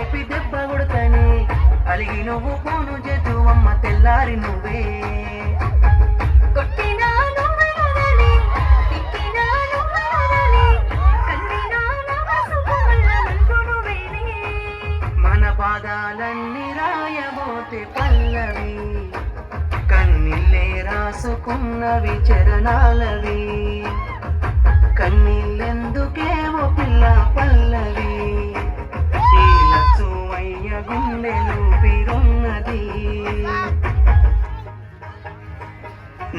మోపి దెబ్బ కొడతని అలిగి నువ్వు పోను చేతువమ్మ తెల్లారి నువ్వే కొట్టినా నువ్వే వదలి, తిట్టినా నువ్వే వదలి, కన్నినా నా మనసుకు మల్లమంటూ నువ్వేలే. మన పాదాలన్నీ రాయబోతే పల్లవి కన్నీళ్ళే రాసుకున్నవి చరణాలవి కన్నీళ్ళెందుకేమో పిల్ల పల్లవి ఈ లచ్చువయ్య గుండెలు పిరున్నది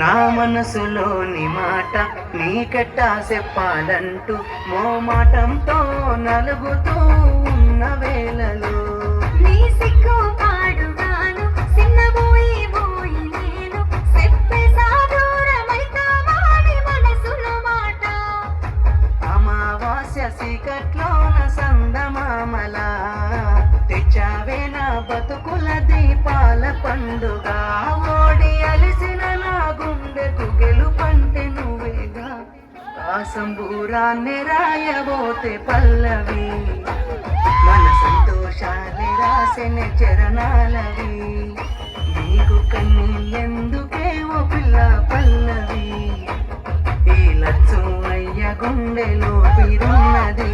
నా మనసులోని మాట నీకెట్టా చెప్పాలంటూ మోమాటంతో నలుగుతూ ఉన్న వేళలో నీ సిగ్గు పాడుగాను సిన్నబోయి పోయి నేను చెప్పేసా దూరమైతావాని మనసులో మాట. అమావాస్య చీకట్లోన సందమామల తెచ్చావే నా బతుకుల దీపాల పండుగ ఓడి అలిసిన నా గుండెకు గెలుపంటే నువ్వేగా ఆ సంబూరాన్ని రాయబోతే పల్లవి మన సంతోషాన్ని రాసిన చరణాలవి నీకు కన్నీళ్ళెందుకే ఓ పిల్ల పల్లవి ఈ లచ్చు అయ్య గుండెలో పిరున్నది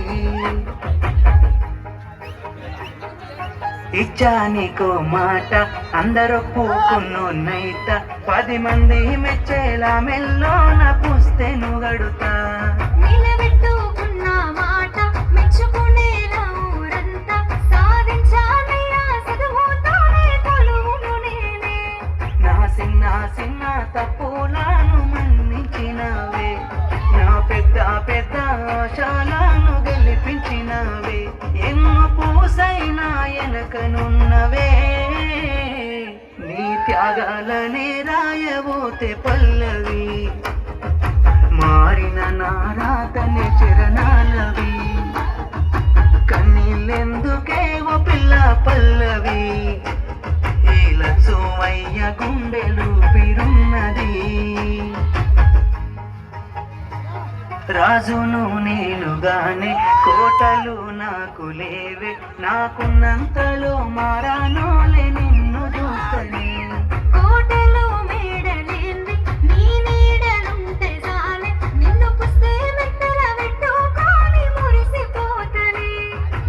ఇచ్చా నీకో మాట అందరొప్పుకున్నోన్నైత 10 మంది మెచ్చేలా మెల్లోన పుస్తెను గడుతా నిలబెట్టుకున్న మాట మెచ్చుకునేలా ఊరంతా సాధించానయ్యా చదువుతోనే కొలువును నేనే. నా చిన్న చిన్న తప్పులను మన్నించినవే నా పెద్ద పెద్ద ఆశలను గెలిపించినవే ఎన్నో పూసైనా వెనకనున్నవే నీ త్యాగాలనే రాయబోతే పల్లవి మారిన నారాతనే చరణాలవి కన్నీళ్ళెందుకే ఓ పిల్ల పల్లవి ఈ లచ్చువయ్య గుండెలు పిరున్నది రాజును నేనుగానే కోటలు నాకు లేవే నాకున్నంతలో మారానోలే నిన్ను చూస్తనే కోటలో మేడలేంది నీ నీడలుంటే చాలే నిన్ను పుస్తే మెత్తల పెట్టుకొని మురిసిపోతనే.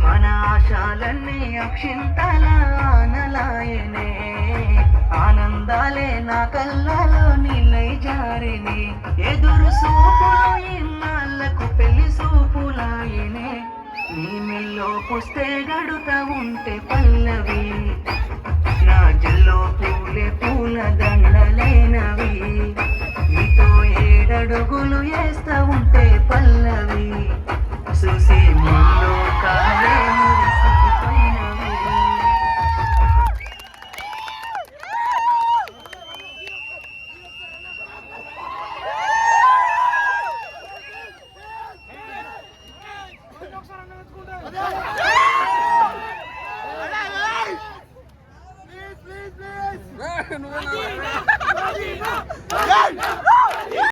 మన ఆశాలన్నీ అక్షింతల ఆనలాయనే ఆనందాలే నా కళ్ళలో నీళ్ళై జారిని ఎదురు సూపులు ఇన్నాళ్ళకు పెళ్లి సూపులాయనే నీ మెల్లో పుస్తే గడుతా ఉంటే పల్లవి నా జల్లో పూలే పూల దండలైనవి నీతో 7 అడుగులు వేస్తా ఉంటే పల్లవి